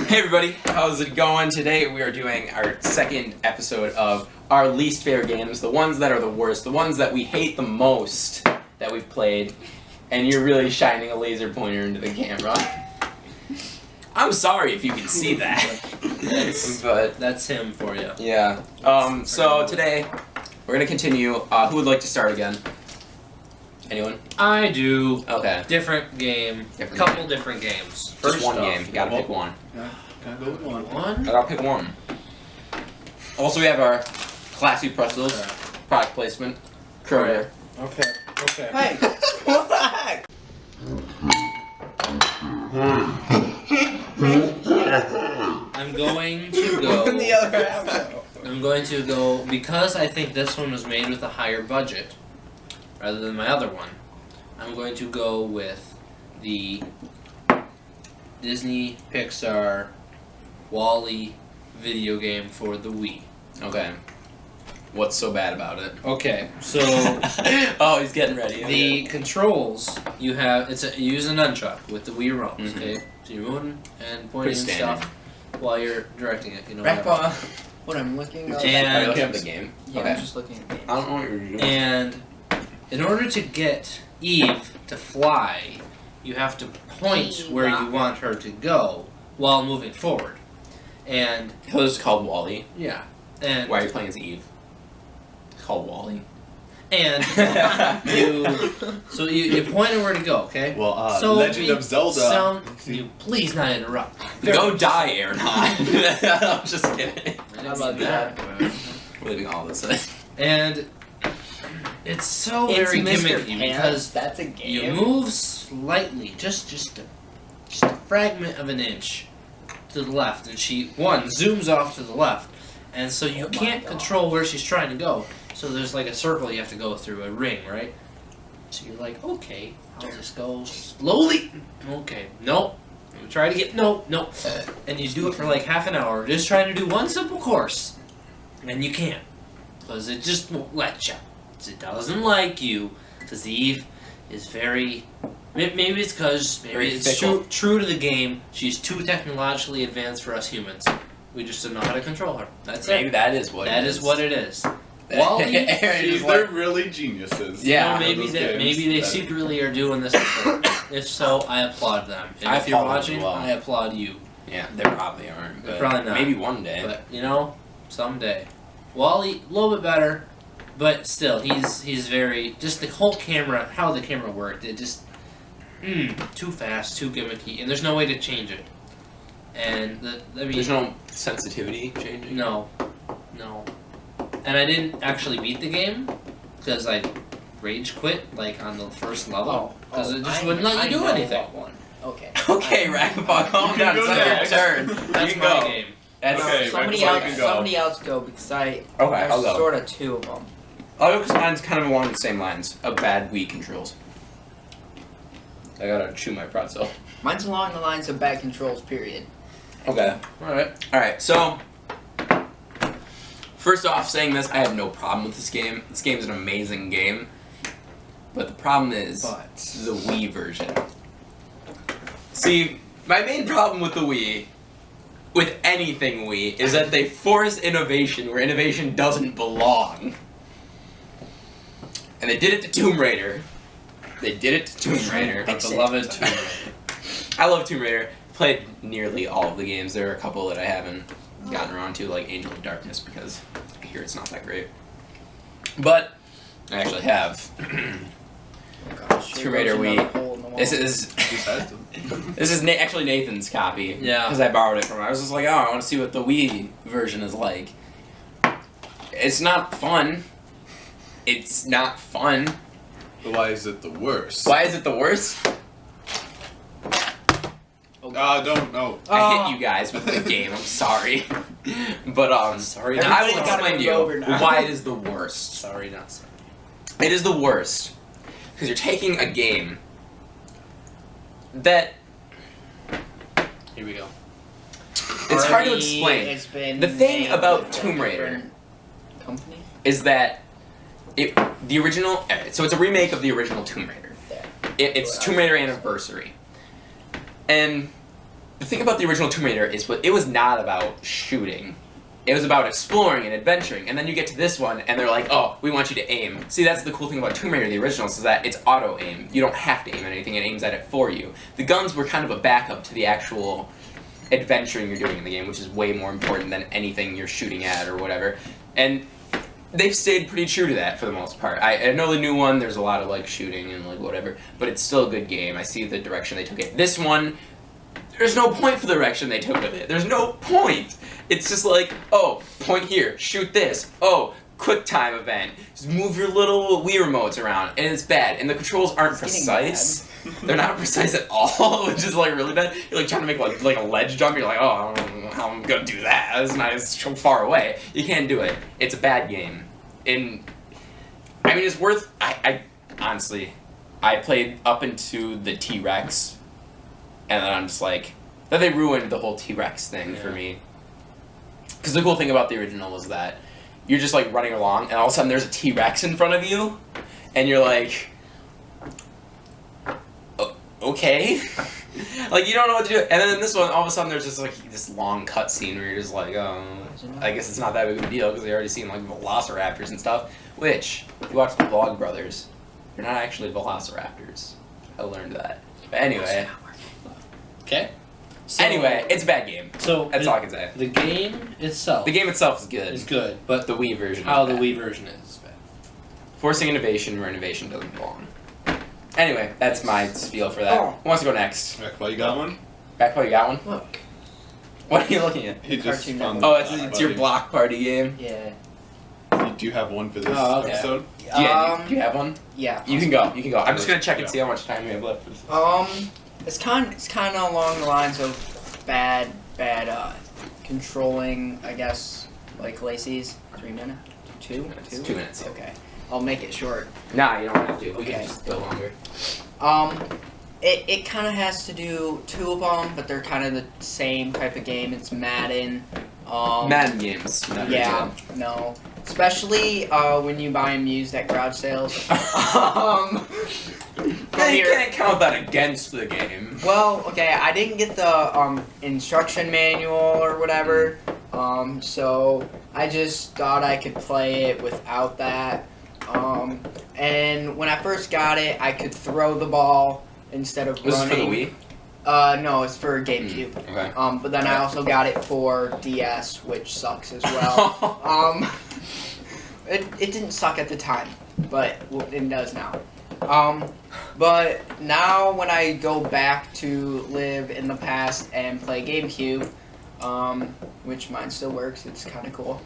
Hey everybody, how's it going? Today we are doing our second episode of our least favorite games, the ones that are the worst, the ones that we hate the most that we've played, and you're really shining a laser pointer into the camera. I'm sorry if you can see that. But That's him for you. yeah. So today we're gonna continue. Who would like to start again? Anyone? I do. Okay. Different game. Different Couple different games. Just one off, game. You gotta pick one. Can I go with one? I One? gotta pick one. Also, we have our classy pretzels. Okay. Product placement. Kroger. Okay. Hey, what the heck? I'm going to go. The other half. I'm going to go because I think this one was made with a higher budget rather than my other one. I'm going to go with the Disney Pixar Wall-E video game for the Wii. Okay. What's so bad about it? Okay, so Oh, he's getting ready. the controls you have, you use a nunchuck with the Wii remote. Mhm. Okay, so you're moving and pointing Pretty and standard. stuff while you're directing it. You know. Back whatever. what I'm looking at. And- Are you looking at the game? Yeah, Okay. I'm just looking at games. I don't know what you're doing. And in order to get Eve to fly, you have to point where you want her to go while moving forward. And It was called Wall-E. yeah, and Why are you playing as Eve? It's called Wall-E. and you point at where to go. Okay. Well, So Legend we of Zelda. Sound, you please not interrupt. Go die, Aaron. I'm just kidding. I didn't How about mean that. We're leaving all this in. And it's so It's very Mr. gimmicky Pan. because That's a you game. move slightly, just a fragment of an inch to the left, and she zooms off to the left, and so you Oh my can't God. control where she's trying to go. So there's like a circle you have to go through, a ring, right? So you're like, okay, I'll just go slowly. Okay, nope. You try to get nope, and you do it for like half an hour, just trying to do one simple course, and you can't, because it just won't let you. It doesn't like you, because Eve is very. Maybe it's because Very it's fickle. true to the game. She's too technologically advanced for us humans. We just don't know how to control her. That's Maybe it. that is what That it is what it is. Wall-E, Aaron See, is they're like, really geniuses. Yeah. You know, maybe those they games. maybe they That- secretly are doing this before. If so, I applaud them. And I if you're applaud them watching, as well. I applaud you. yeah, they probably aren't. They're But probably not. Maybe one day. But you know, someday. Wall-E, a little bit better, but still, he's very just the whole camera, how the camera worked. It just too fast, too gimmicky, and there's no way to change it. And There's no sensitivity changing. no. And I didn't actually beat the game because I rage quit like on the first level because it just wouldn't let you do anything. One. Okay. Okay, Ragapop, calm down. It's go not your next. turn. That's you my go. game. That's Okay, somebody Ragapop, else. you can go. Somebody else go because Okay, there's I'll go. sort of two of them. I'll go because mine's kind of along the same lines of bad Wii controls. I gotta chew my pretzel. Mine's along the lines of bad controls. Period. Okay. Alright, so first off, saying this, I have no problem with this game. This game's an amazing game. But the problem is But the Wii version. See, my main problem with the Wii, with anything Wii, is that they force innovation where innovation doesn't belong. And they did it to Tomb Raider. They did it to Tomb Raider. My beloved Tomb Raider. I love Tomb Raider. Played nearly all of the games. There are a couple that I haven't gotten around to, like Angel of Darkness, because I hear it's not that great. But I actually have. oh gosh, Tomb Raider Wii. Wii. This is Just has to. this is actually Nathan's copy. Yeah. Because I borrowed it from him. I was just like, oh, I want to see what the Wii version is like. It's not fun. It's not fun. But why is it the worst? Why is it the worst? Don't know. I hit you guys with the game. I'm sorry, but Sorry, I not will sorry. explain to Gotta move over you now. why it is the worst. Sorry, not sorry. It is the worst because you're taking a game that Here we go. it's hard to Already explain. It's been The thing made about with a Tomb Raider different company. Is that the original? So it's a remake of the original Tomb Raider. There. It's Tomb Raider Anniversary, and the thing about the original Tomb Raider is it was not about shooting. It was about exploring and adventuring, and then you get to this one, and they're like, oh, we want you to aim. See, that's the cool thing about Tomb Raider, the originals, is that it's auto-aim. You don't have to aim at anything, it aims at it for you. The guns were kind of a backup to the actual adventuring you're doing in the game, which is way more important than anything you're shooting at or whatever. And they've stayed pretty true to that for the most part. I know the new one, there's a lot of, like, shooting and, like, whatever, but it's still a good game. I see the direction they took it. This one, there's no point for the direction they took with it. There's no point. It's just like, oh, point here, shoot this. Oh, quick time event. Just move your little Wii remotes around, and it's bad. And the controls aren't precise. They're not precise at all, which is like really bad. You're like trying to make like a ledge jump. You're like, oh, I don't know how I'm gonna do that. That's not it's so far away. You can't do it. It's a bad game. And I mean, it's worth. I honestly, I played up into the T-Rex, and then I'm just like, then they ruined the whole T-Rex thing for me. Because the cool thing about the original was that you're just like running along, and all of a sudden there's a T-Rex in front of you, and you're like, okay, like you don't know what to do. And then in this one, all of a sudden there's just like this long cutscene where you're just like, oh, I guess it's not that big of a deal because they already seen like velociraptors and stuff. Which, if you watch the Vlogbrothers, they're not actually velociraptors. I learned that. But anyway. Okay. So, Anyway, it's a bad game. So That's all I can say. The game itself The game itself is good. is good, but The Wii version how is the bad. Wii version is bad. Forcing innovation where innovation doesn't belong. Anyway, that's my spiel for that. Oh. Who wants to go next? Well, you got one? Backpaw, you got one? Look. What are you looking at? He just Cartoon found Network. Oh, it's your block party game. Yeah. Do you have one for this Oh, okay. episode? Yeah, do you have one? Yeah. You can go. You can go. I'm just gonna check and see how much time we have left. For this. It's kind of along the lines of bad controlling, I guess, like Lacey's. 3 minutes? 2? 2 minutes. Yeah. Okay. I'll make it short. Nah, you don't have to. We Okay. can just go longer. It kind of has to do 2 of them, but they're kind of the same type of game. It's Madden. Madden games. Never Yeah, did. no. Especially when you buy them used at garage sales. Yeah, you can't count that against the game. Well, okay, I didn't get the instruction manual or whatever, so I just thought I could play it without that. And when I first got it, I could throw the ball instead of Was this running. for the Wii? No, it's for GameCube. Okay. But then I also got it for DS, which sucks as well. It didn't suck at the time, but it does now. But now when I go back to live in the past and play GameCube, which mine still works, it's kind of cool.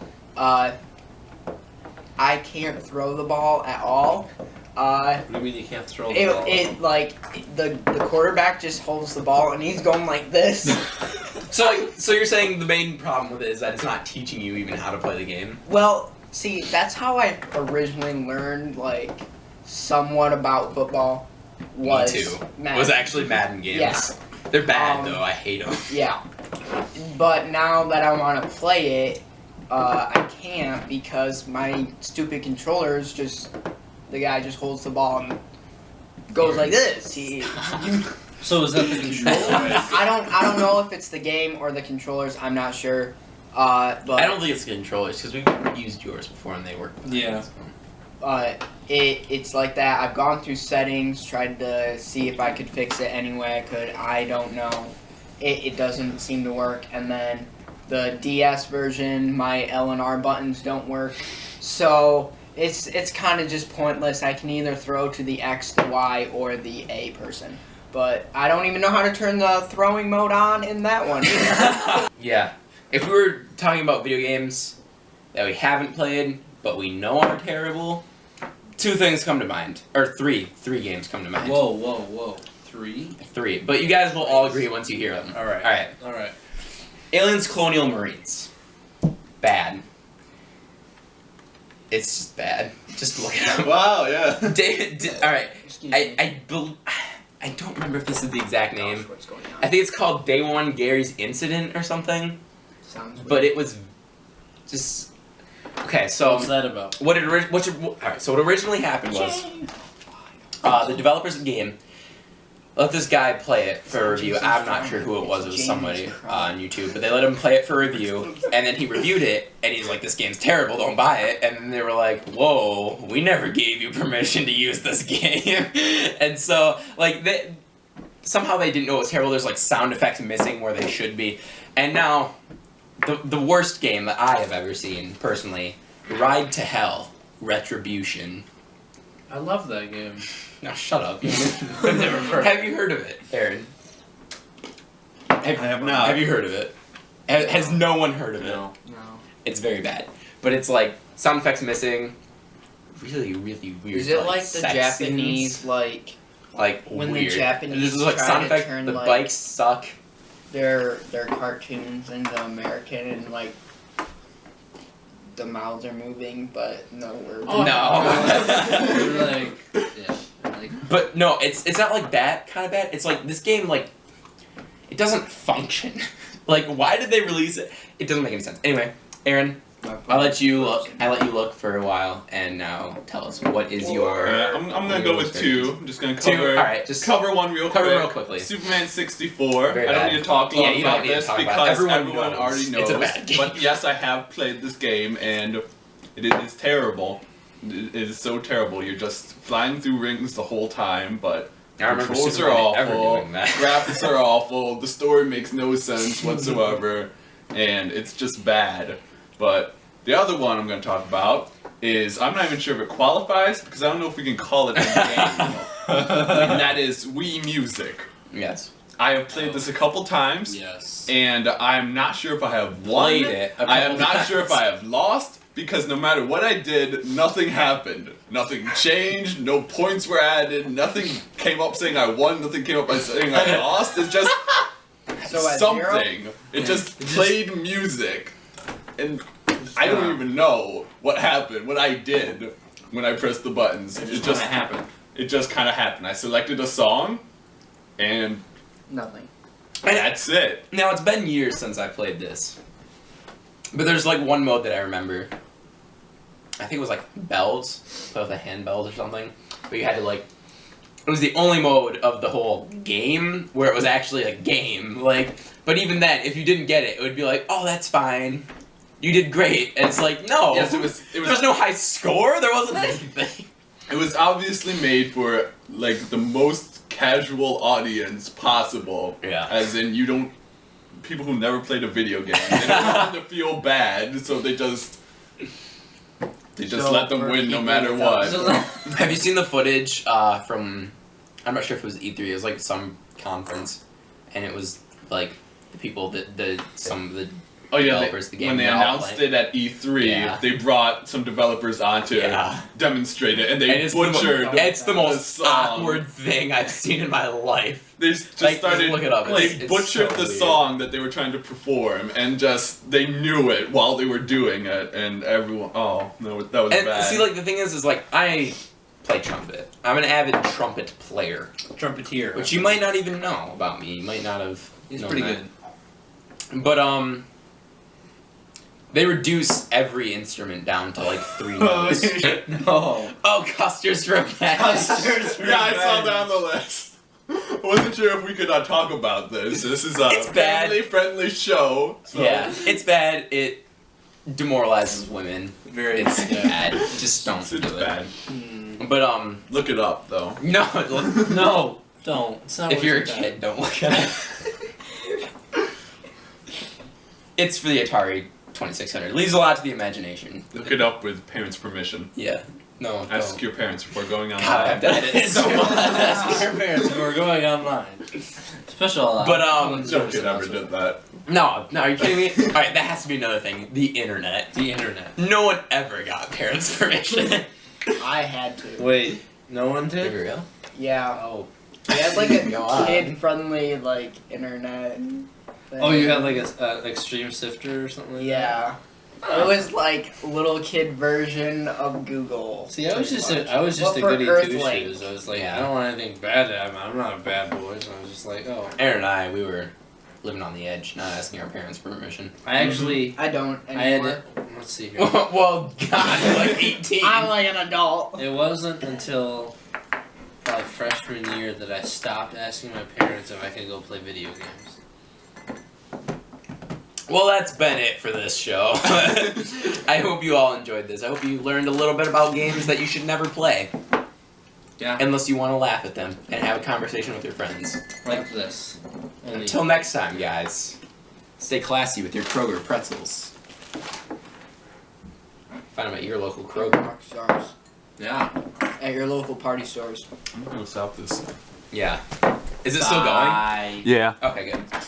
I can't throw the ball at all. What do you mean you can't throw the ball? The quarterback just holds the ball and he's going like this. So you're saying the main problem with it is that it's not teaching you even how to play the game? Well, see, that's how I originally learned, like, somewhat about football. Was Me too. Madden. Was actually Madden games. Yeah. They're bad though. I hate them. Yeah. But now that I want to play it, I can't because my stupid controllers just, the guy just holds the ball and goes like this. So is that the controller? I don't know if it's the game or the controllers. I'm not sure. But I don't think it's the controllers because we've used yours before and they work. Yeah. It's like that. I've gone through settings, tried to see if I could fix it any way I could. I don't know. It doesn't seem to work. And then the DS version, my L and R buttons don't work. So it's kind of just pointless. I can either throw to the X, the Y, or the A person. But I don't even know how to turn the throwing mode on in that one. Yeah. If we were talking about video games that we haven't played but we know are terrible, 2 things come to mind. Or 3 games come to mind. Whoa. 3? 3. But you guys will all agree once you hear them. Alright. Alright. Aliens Colonial Marines. Bad. It's just bad. Just look it up. Wow, yeah. Alright. Excuse me. I don't remember if this is the exact name. Gosh, what's going on? I think it's called Day One Gary's Incident or something. Sounds weird. But it was just okay. So What's that about? Alright. So what originally happened was the developers of the game let this guy play it for a It's review. James I'm not Brown. sure who it was. It was It's somebody James Brown. on YouTube, but they let him play it for a review, and then he reviewed it, and he's like, "This game's terrible. Don't buy it." And then they were like, "Whoa, we never gave you permission to use this game," and so like somehow they didn't know it was terrible. There's like sound effects missing where they should be, and now the worst game that I have ever seen personally, Ride to Hell Retribution. I love that game. Now shut up. I've never heard. Have you heard of it, Aaron? I have not. Have you heard of it? Has no one heard of it? No. No. It's very bad. But it's like sound effects missing. Really, really weird. Is it like the sex Japanese scenes. like Weird. when the Japanese This is like try sound to effects. turn, The like, bikes suck. their cartoons into American and like the mouths are moving but no words. Oh, No. like, yeah, like, But no, it's not like that kind of bad. It's like this game like it doesn't function. Like why did they release it? It doesn't make any sense. Anyway, Aaron, I'll let you look. I let you look for a while, and now tell us what is your. I'm gonna go with two. I'm just gonna Two. cover. All right, just Cover one real cover quick. real quickly. Superman 64. Very I don't bad. need to talk Yeah, long you don't about need to this talk about it. because Everyone everyone knows already knows. it's a bad game. But yes, I have played this game and it is terrible. It is so terrible. You're just flying through rings the whole time, but I remember controls are Superman ever awful. doing that. Graphics are awful. The story makes no sense whatsoever, and it's just bad. But the other one I'm going to talk about is I'm not even sure if it qualifies because I don't know if we can call it a game. And that is Wii Music. Yes. I have played this a couple times, yes. and I'm not sure if I have won. Played it a I am couple not sure if times. I have lost because no matter what I did, nothing happened. Nothing changed. No points were added. Nothing came up saying I won. Nothing came up by saying I lost. It's just So at something. zero? It just played music, and I don't even know what happened, what I did when I pressed the buttons. It just happened. It just kind of happened. I selected a song, and Nothing. that's it. Now it's been years since I played this, but there's like one mode that I remember. I think it was like bells, play with a handbells or something. But you had to like. It was the only mode of the whole game where it was actually a game. Like, but even then, if you didn't get it, it would be like, oh, that's fine. You did great. And it's like, no. Yes, it was. There was no high score. There wasn't anything. It was obviously made for like the most casual audience possible. Yeah. As in, you don't. People who never played a video game. They don't want to feel bad, so they just. They just So let them for win no people matter without- what. Have you seen the footage from? I'm not sure if it was E3. It was like some conference, and it was like the people that some of the Oh yeah, developers of the game, when they they're all announced playing. it at E3, Yeah. they brought some developers on to Yeah. demonstrate it, and they And it's butchered. it's the most song. awkward thing I've seen in my life. They just Like, started. look it up. They It's butchered so the weird. song that they were trying to perform, and just they knew it while they were doing it, and everyone. Oh no, that was And bad. see, like the thing is like I play trumpet. I'm an avid trumpet player, Trumpeteer. which you might not even know about me. You might not have. He's known pretty that. good. But they reduce every instrument down to like 3 notes. No. Oh, Custer's Revenge. Custer's yeah, I saw that on the list. I wasn't sure if we could talk about this. This is a It's bad. family-friendly show. So. Yeah, it's bad. It demoralizes women. Very It's bad. Just don't It's do it. bad. But Look it up though. no. No, don't. It's not If worth you're a your time. kid, don't look at it. It's for the Atari 2600. Leaves a lot to the imagination. Look it up with parents' permission. Yeah. No. Ask don't. your parents before going on. God, I've done it so much. Ask your parents who are going online. Special. But, No kid ever did that. No, are you kidding me? Alright, that has to be another thing. The internet. The internet. No one ever got parents' permission. I had to. Wait, no one did? real? Yeah. Oh. We had like a Go on. kid-friendly like internet. Thing. Oh, you had like a extreme sifter or something like that? Yeah. It was like little kid version of Google. See, I was pretty just much. a But for goody two Earthlink. shoes. I was like, Yeah. I don't want anything bad to happen. I'm not a bad boy, so I was just like, oh. Aaron and I, we were living on the edge, not asking our parents permission. I actually, I don't I had anymore. to, let's see here. Well, God, you're like 18. I'm like an adult. It wasn't until probably freshman year that I stopped asking my parents if I could go play video games. Well, that's been it for this show. I hope you all enjoyed this. I hope you learned a little bit about games that you should never play. Yeah. Unless you want to laugh at them and have a conversation with your friends. Like this. Only Until next time, guys. Stay classy with your Kroger pretzels. Find them at your local Kroger. Mark stars yeah. at your local party stores. I'm gonna stop this. Yeah. Is it still going? Bye. Yeah. Okay, good.